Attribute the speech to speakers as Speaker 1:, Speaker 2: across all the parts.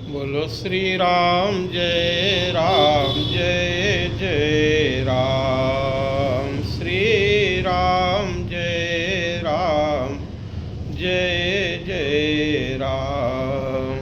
Speaker 1: बोलो श्री राम जय जय राम। श्री राम जय जय राम।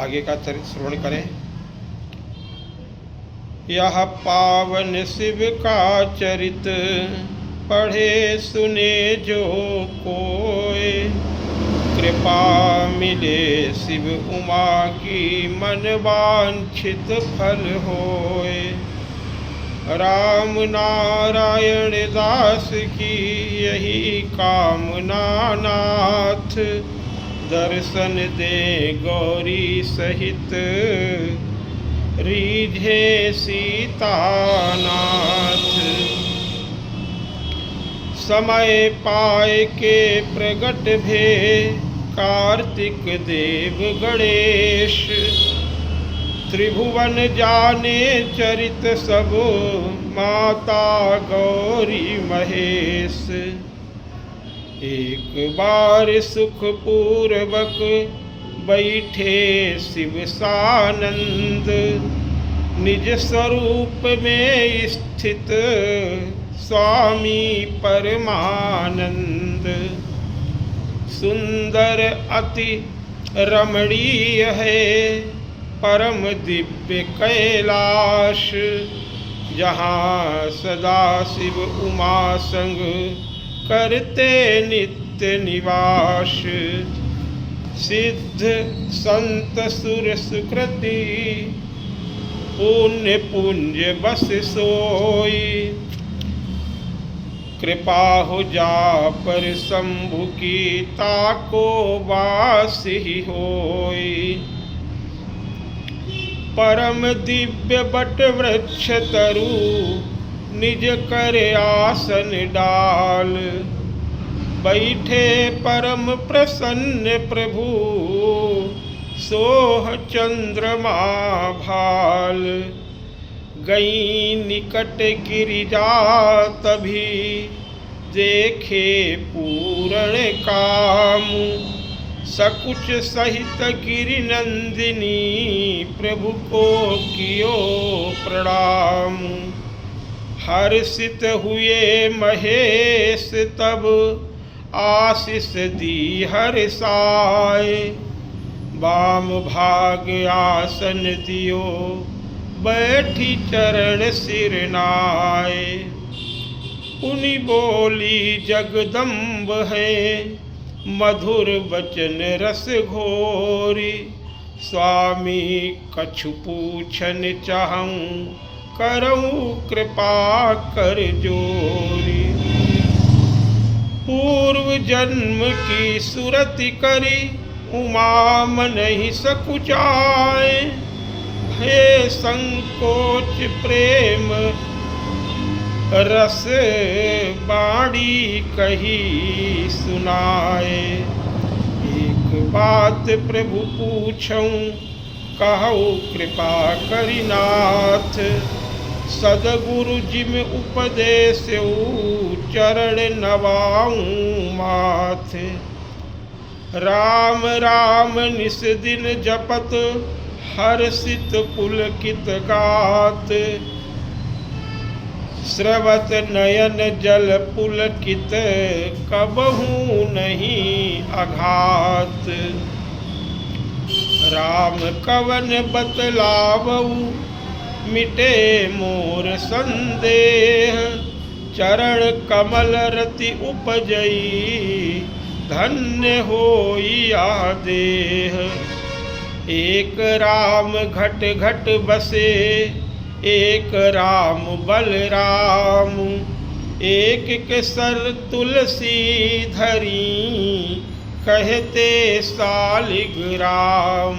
Speaker 1: आगे का चरित्र श्रवण करें। यह पावन शिव का चरित पढ़े सुने जो कोय, कृपा मिले शिव उमा की मन वांछित फल होय। राम नारायण दास की यही कामना नाथ, दर्शन दे गौरी सहित रीझे सीतानाथ। समय पाए के प्रगट भे कार्तिक देव गणेश, त्रिभुवन जाने चरित सब माता गौरी महेश। एक बार सुख पूर्वक बैठे शिव सानंद, निज स्वरूप में स्थित स्वामी परमानंद। सुंदर अति रमणीय है परम दिव्य कैलाश, जहाँ सदा शिव उमा संग करते नित्य निवास। सिद्ध संत सुर सुकृति पुण्य पुंज बस सोई, कृपा हो जा पर शंभु की ताको वास ही होई। परम दिव्य बट वृक्ष तरु निज कर आसन डाल, बैठे परम प्रसन्न प्रभु सोह चंद्रमा भाल। गई निकट गिरिजा तभी देखे पूर्ण काम, सकुच सहित गिरि नंदिनी प्रभु को कियो प्रणाम। हर्षित हुए महेश तब आशीष दी हर्षाए, वाम भाग आसन दियो बैठी चरण सिर नाय। उनी बोली जगदम्ब है मधुर वचन रस घोरी, स्वामी कछु पूछन चाहूं करऊं कृपा कर जोरी। पूर्व जन्म की सुरति करी उमा मन ही सकुचाए, हे संकोच प्रेम रस बाणी कही सुनाए। एक बात प्रभु पूछूं कहूँ कृपा करिनाथ, सदगुरु जिम उपदेश चरण नवाऊं माथ। राम राम निस दिन जपत हर्षित पुलकित गात, स्रवत नयन जल पुलकित कबहू नहीं आघात। राम कवन बतलावऊ मिटे मोर संदेह, चरण कमल रति उपजई धन्य होई आदेह। एक राम घट घट बसे एक राम बलराम, एक के सर तुलसी धरी कहते सालिग्राम।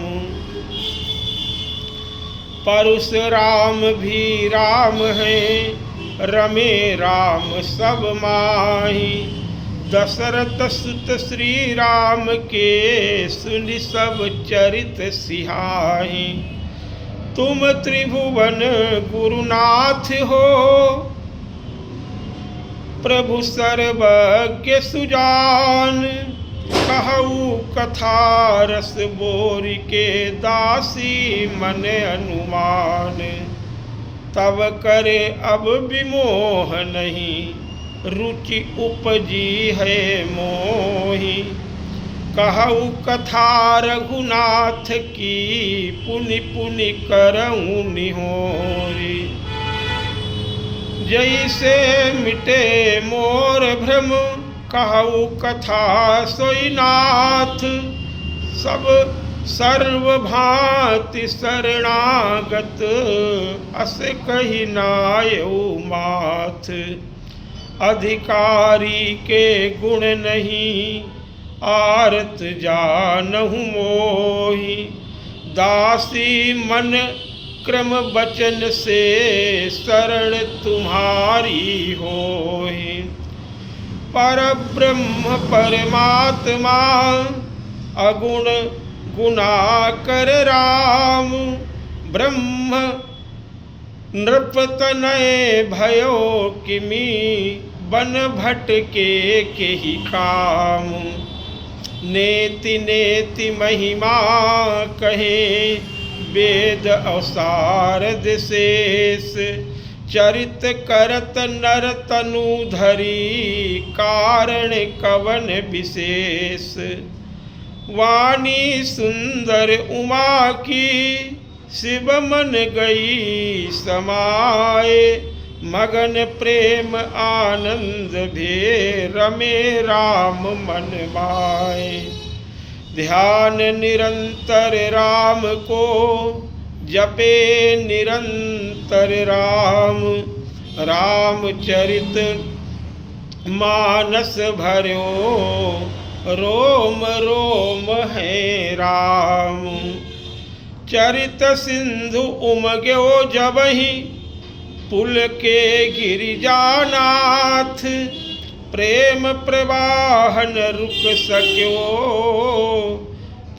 Speaker 1: परशुराम भी राम है रमे राम सब माही, दशरथ सुत श्री राम के सुनि सब चरित सिहाही। तुम त्रिभुवन गुरुनाथ हो प्रभु सर्वज्ञ सुजान, कहऊ कथा रस बोर के दासी मन अनुमान। तब करे अब विमोह नहीं रुचि उपजी है मोही। कहऊ कथा रघुनाथ की पुनि पुनि करऊँ निहोरी। जैसे मिटे मोर भ्रम कहऊ कथा सोई नाथ। सब सर्वभांति शरणागत अस कही नायऊ माथ। अधिकारी के गुण नहीं आरत जानहु मोहि। दासी मन क्रम बचन से शरण तुम्हारी होहि। पर ब्रह्म परमात्मा अगुण गुणाकर राम। ब्रह्म नृपतनय भयो किमी बन भटके के ही काम। नेति नेति महिमा कहे वेद अवसारद शेष। चरित करत नर तनु धरी कारण कवन विशेष। वाणी सुंदर उमा की शिव मन गई समाए। मगन प्रेम आनंद भे रमे राम मन माए। ध्यान निरंतर राम को जपे निरंतर राम। रामचरित मानस भर्यो रोम रोम है राम। चरित सिंधु उमग्यो जबहि पुल के गिरिजानाथ। प्रेम प्रवाहन रुक सक्यो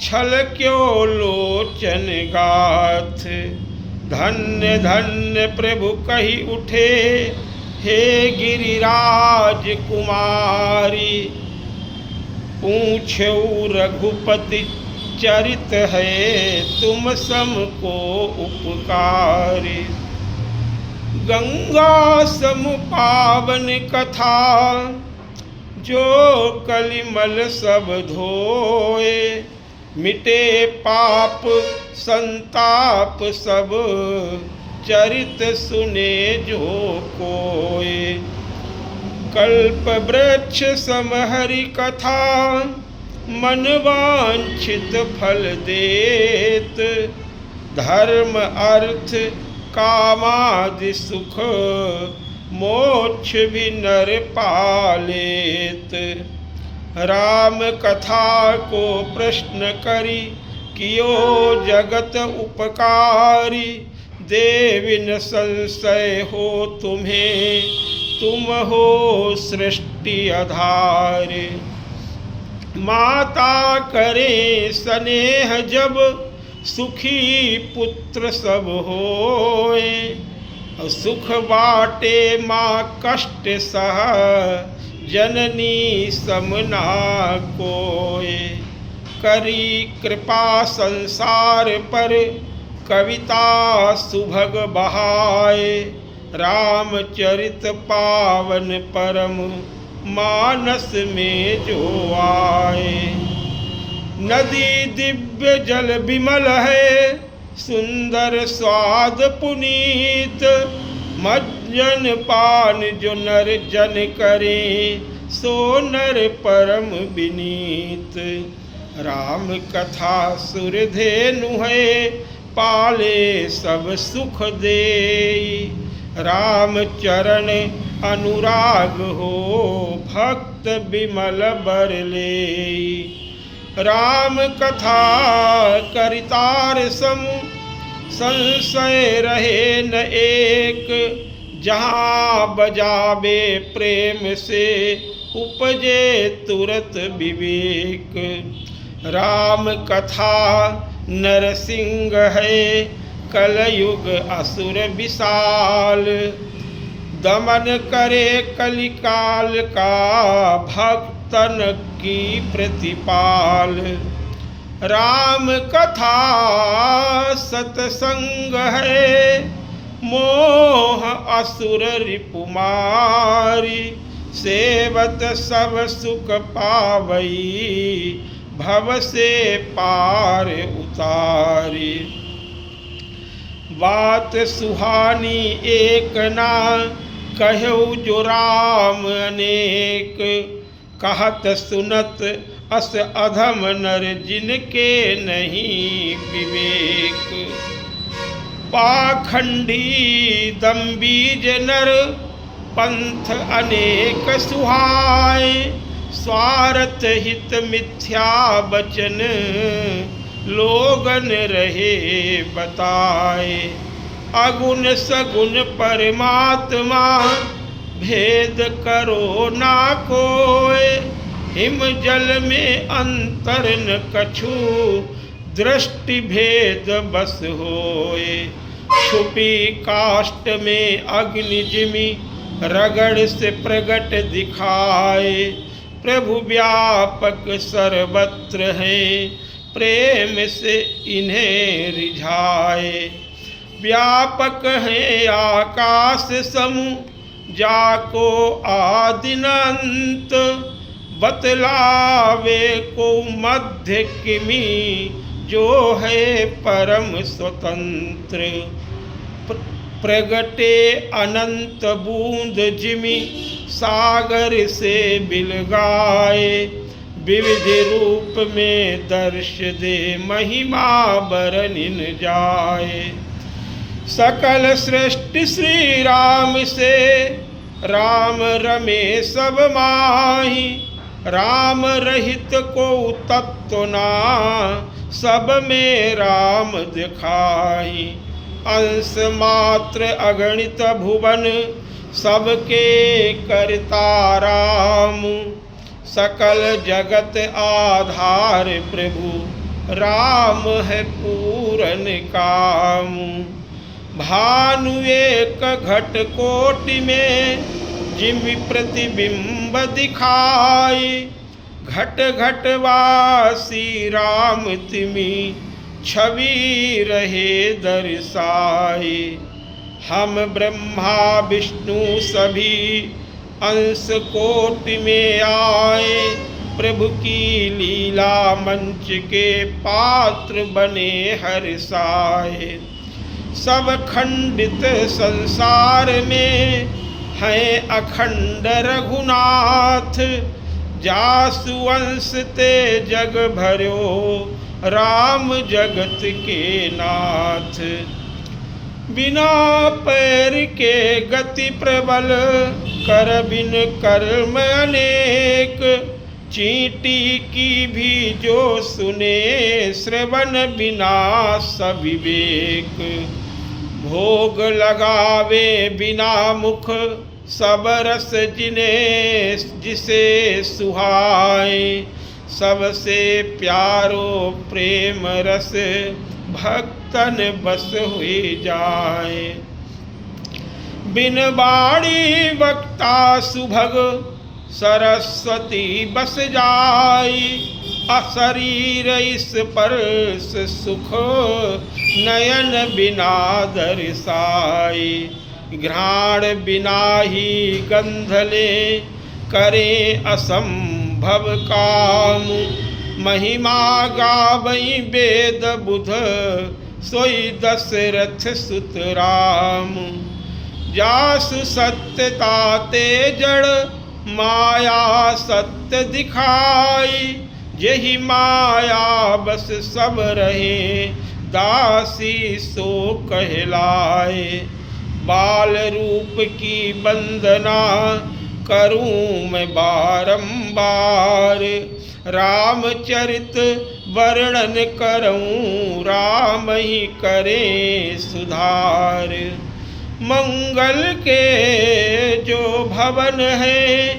Speaker 1: छल क्यों लोचन गाथ। धन्य धन्य प्रभु कही उठे हे गिरिराज कुमारी। पूछो रघुपति चरित है तुम सम को उपकारी। गंगा सम पावन कथा जो कलिमल सब धोए। मिटे पाप संताप सब चरित सुने जो कोय। कल्प वृक्ष सम हरि कथा मन वांछित फल देत। धर्म अर्थ कामादि सुख मोक्ष भी नर पालेत। राम कथा को प्रश्न करी कियो जगत उपकारी। देविन संशय हो तुम्हें तुम हो सृष्टि आधार। माता करे स्नेह जब सुखी पुत्र सब होए। सुख बाटे माँ कष्ट सह जननी समना कोय। करी कृपा संसार पर कविता सुभग बहाए। रामचरित पावन परम मानस में जो आए। नदी दिव्य जल विमल है सुंदर स्वाद पुनीत। मज्जन पान जो नर जन करे सो नर परम विनीत। राम कथा सुरधेनु है पाले सब सुख दे। राम चरण अनुराग हो भक्त विमल बर ले। राम कथा करितार सम संशय रहे न एक। जहाँ बजावे प्रेम से उपजे तुरत विवेक। राम कथा नरसिंह है कलयुग असुर विशाल। दमन करे कलिकाल का भक्त तन की प्रतिपाल। राम कथा सतसंग है, मोह असुर रिपुमारी। सेवत सब सुख पावई, भव से पार उतारी। बात सुहानी एक ना, कहु जो राम अनेक। कहत सुनत अस अधम नर, जिनके नहीं विवेक। पाखंडी दम्बीज नर, पंथ अनेक सुहाए। स्वार्थ हित मिथ्या बचन, लोगन रहे बताए। अगुण सगुण परमात्मा, भेद करो ना कोय। हिम जल में अंतर न कछु, दृष्टि भेद बस होए। छुपी काष्ठ में अग्नि जिमि, रगड़ से प्रगट दिखाए। प्रभु व्यापक सर्वत्र है, प्रेम से इन्हें रिझाए। व्यापक है आकाश समूह, जाको आदिनंत। बतलावे को मध्य किमी, जो है परम स्वतंत्र। प्रगटे अनंत बूंद जिमि, सागर से बिलगाए। विविध रूप में दर्श दे, महिमा बरनिन जाए। सकल सृष्टि श्री राम से, राम रमे सब माही। राम रहित को तत्व ना, सब में राम दिखाई। अंश मात्र अगणित भुवन, सबके करता राम। सकल जगत आधार प्रभु, राम है पूरन काम। भानु एक घट कोटि में, जिमि प्रतिबिंब दिखाई। घट घट वासी राम तिमि, छवि रहे दर्शाई। हम ब्रह्मा विष्णु सभी, अंश कोटि में आए। प्रभु की लीला मंच के, पात्र बने हर्षाए। सब खंडित संसार में, हैं अखंड रघुनाथ। जासु वंश ते जग भर्यो, राम जगत के नाथ। बिना पैर के गति प्रबल, कर बिन कर्म अनेक। चींटी की भी जो सुने, श्रवण बिना सविवेक। भोग लगावे बिना मुख, सब रस जिन्हें जिसे सुहाए। सबसे प्यारो प्रेम रस, भक्तन बस हुए जाए। बिन बाणी वक्ता सुभग, सरस्वती बस जाई। अशरीर इस परस सुख, नयन बिना दर्शाई। घ्राण बिना ही गंधले, करें असंभव काम। महिमा गावई वेद बुध, सोई दशरथ सुत राम। जासु सत्यता ते जड़, माया सत्य दिखाई। यही माया बस सब रहे, दासी सो कहलाए। बाल रूप की वंदना, करूं मैं बारंबार। रामचरित वर्णन करऊं, राम ही करे सुधार। मंगल के जो भवन है,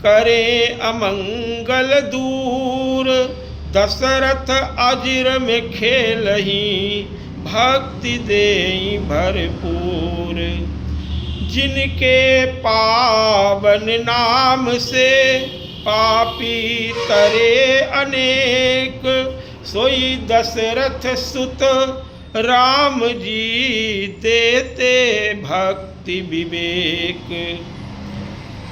Speaker 1: करे अमंगल दूर। दशरथ अजिर में खेलही, भक्ति देई भरपूर। जिनके पावन नाम से, पापी तरे अनेक, सोई दशरथ सुत राम जी, देते भक्ति विवेक।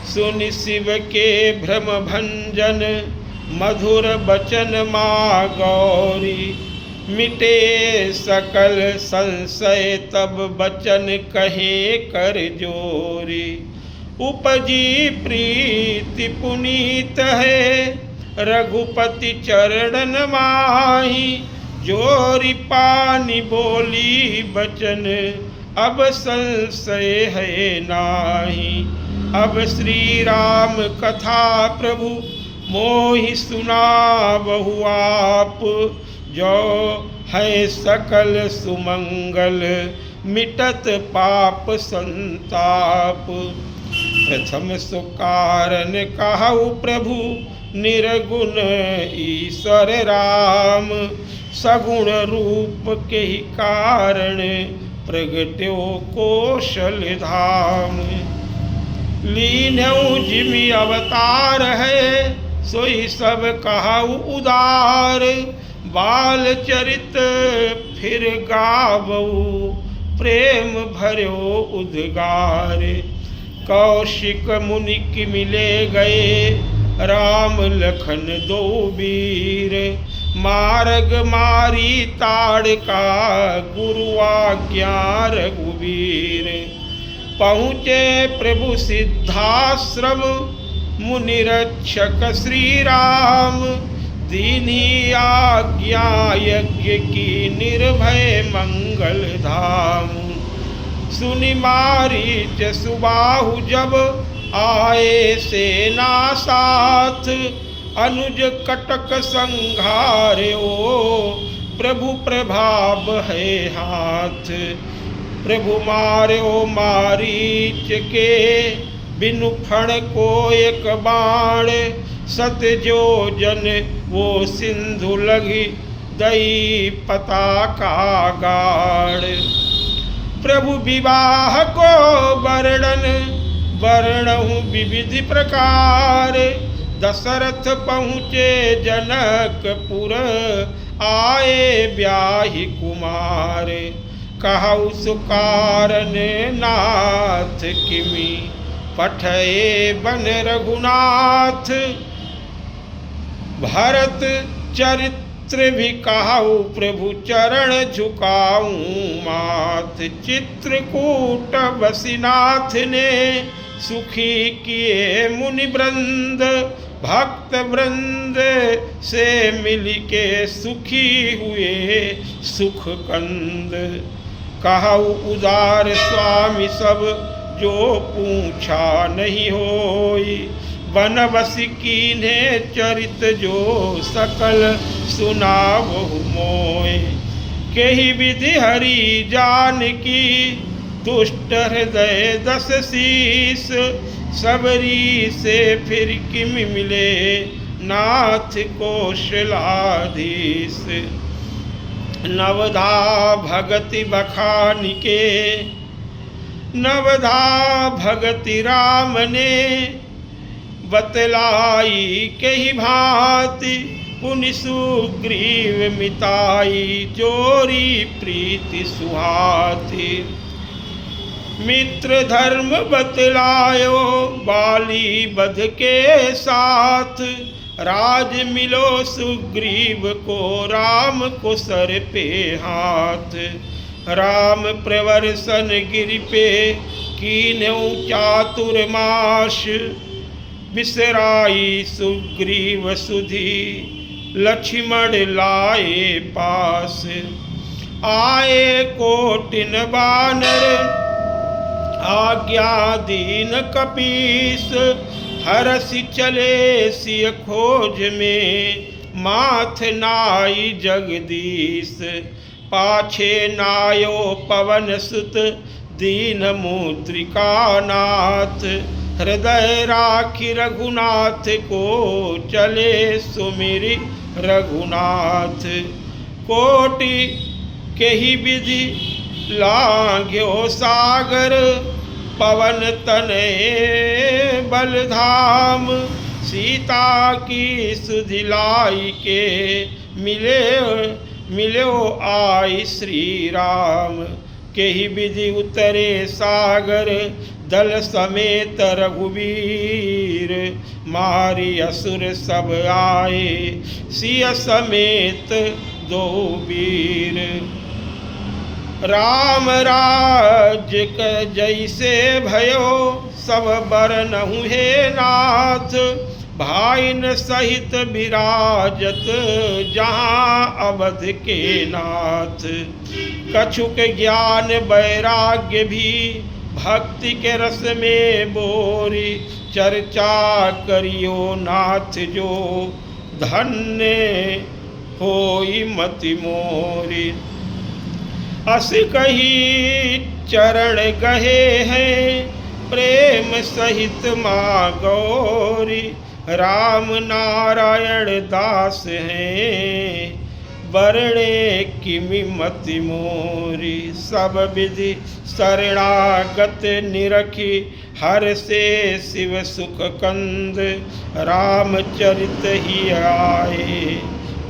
Speaker 1: सुनि शिव के भ्रम भंजन, मधुर बचन माँ गौरी। मिटे सकल संशय तब बचन कहे कर जोरी। उपजी प्रीति पुनीत है, रघुपति चरणन माही। जोरी पानी बोली बचन, अब संशय है नाही। अब श्री राम कथा प्रभु, मोहि सुनावहु आप। जो है सकल सुमंगल, मिटत पाप संताप। प्रथम सुकारण कहु प्रभु, निर्गुण ईश्वर राम। सगुण रूप के ही कारण, प्रगट्यो कौशल धाम। लीन्यौ जिमि अवतार है, सोई सब कहु उदार। बाल चरित फिर गावऊ, प्रेम भर्यो उद्गार। कौशिक मुनि की मिले गए, राम लखन दो वीर। मार्ग मारी ताड़का, गुरु आज्ञा रघुवीर। पहुँचे प्रभु सिद्धाश्रम, मुनि रक्षक श्री राम। दीनी आज्ञा यज्ञ की, निर्भय मंगल धाम। सुनि मारीच सुबाहु जब, आए सेना साथ। अनुज कटक संघार्यो, प्रभु प्रभाव है हाथ। प्रभु मार्यो मारीच के, बिनु फण को एक बाण। सत जो जन वो सिंधु लगी, दई पताका गाड़। प्रभु विवाह को वर्णन, वर्णहु विविधि प्रकार। दशरथ पहुँचे जनकपुर, आए ब्याही कुमार। कहु सुकारण नाथ किमि, पठये बन रघुनाथ। भरत चरित्र भी कहु, प्रभु चरण झुकाऊं माथ। चित्रकूट वसीनाथ ने, सुखी किए मुनि वृंद। भक्त वृंद से मिल के, सुखी हुए सुख कंद। कहु उदार स्वामी सब, जो पूछा नहीं होई। बनवसी कीन्हे चरित, जो सकल सुनावहु मोय। केहि विधि हरि जानकी, दुष्ट हृदय दस शीस। सबरी से फिर किमि मिले, नाथ कौशलाधीश। नवधा भगति बखानी के, नवधा भगति राम ने। बतलाई केहि भांति, पुनि सुग्रीव मिताई। जोरी प्रीति सुहाती, मित्र धर्म बतलायो। बाली बध के साथ, राज मिलो सुग्रीव को। राम को सर पे हाथ, राम प्रवर्सन गिरि पे। कीन्हु चातुर्माश, बिसराई सुग्रीव सुधि। लक्ष्मण लाए पास, आए कोटिन बानर। आज्ञा दीन कपीस, हरसि चले सिय खोज में। माथ नाई जगदीश, पाछे नायो पवन सुत। दीन मुद्रिका नाथ, हृदय राखी रघुनाथ को। चले सुमिरि रघुनाथ, कोटि केहि विधि लांघ्यो सागर। पवन तनय बलधाम, सीता की सुधिलाई के मिलो आई श्री राम। के ही विधि उतरे सागर दल समेत रघुवीर। मारी असुर सब आए सिय समेत दो वीर। राम राज्य क जैसे भयो सब बरनहु हे नाथ। भाइन सहित विराजत जहाँ अवध के नाथ। कछुक ज्ञान वैराग्य भी भक्ति के रस में बोरी। चर्चा करियो नाथ जो धन्य होई मति मोरी। अस कही चरण गहे हैं प्रेम सहित माँ गौरी। राम नारायण दास हैं बरणे किमि मति मोरी। सब विधि शरणागत निरखी हर से शिव सुख कंद। रामचरित ही आए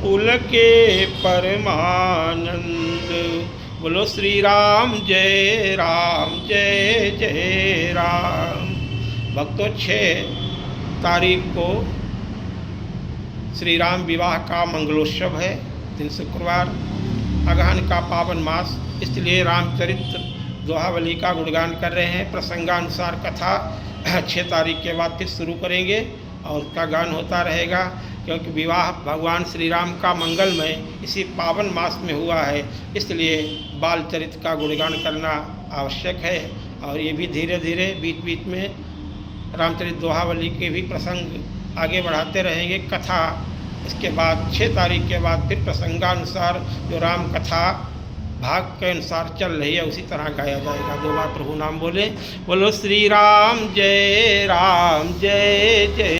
Speaker 1: पुलके परमानंद। बोलो श्री राम जय जय राम। भक्तों 6 तारीख को श्री राम विवाह का मंगलोत्सव है, दिन शुक्रवार, अगहन का पावन मास, इसलिए रामचरित्र दोहावली का गुणगान कर रहे हैं। प्रसंगानुसार कथा 6 तारीख के बाद फिर शुरू करेंगे और उसका गान होता रहेगा, क्योंकि विवाह भगवान श्री राम का मंगलमय इसी पावन मास में हुआ है, इसलिए बाल चरित्र का गुणगान करना आवश्यक है। और ये भी धीरे धीरे बीच बीच में रामचरित दोहावली के भी प्रसंग आगे बढ़ाते रहेंगे। कथा इसके बाद 6 तारीख के बाद फिर प्रसंगानुसार जो राम कथा भाग के अनुसार चल रही है उसी तरह गाया जाएगा। 2 बार प्रभु नाम बोले। बोलो श्री राम जय जय।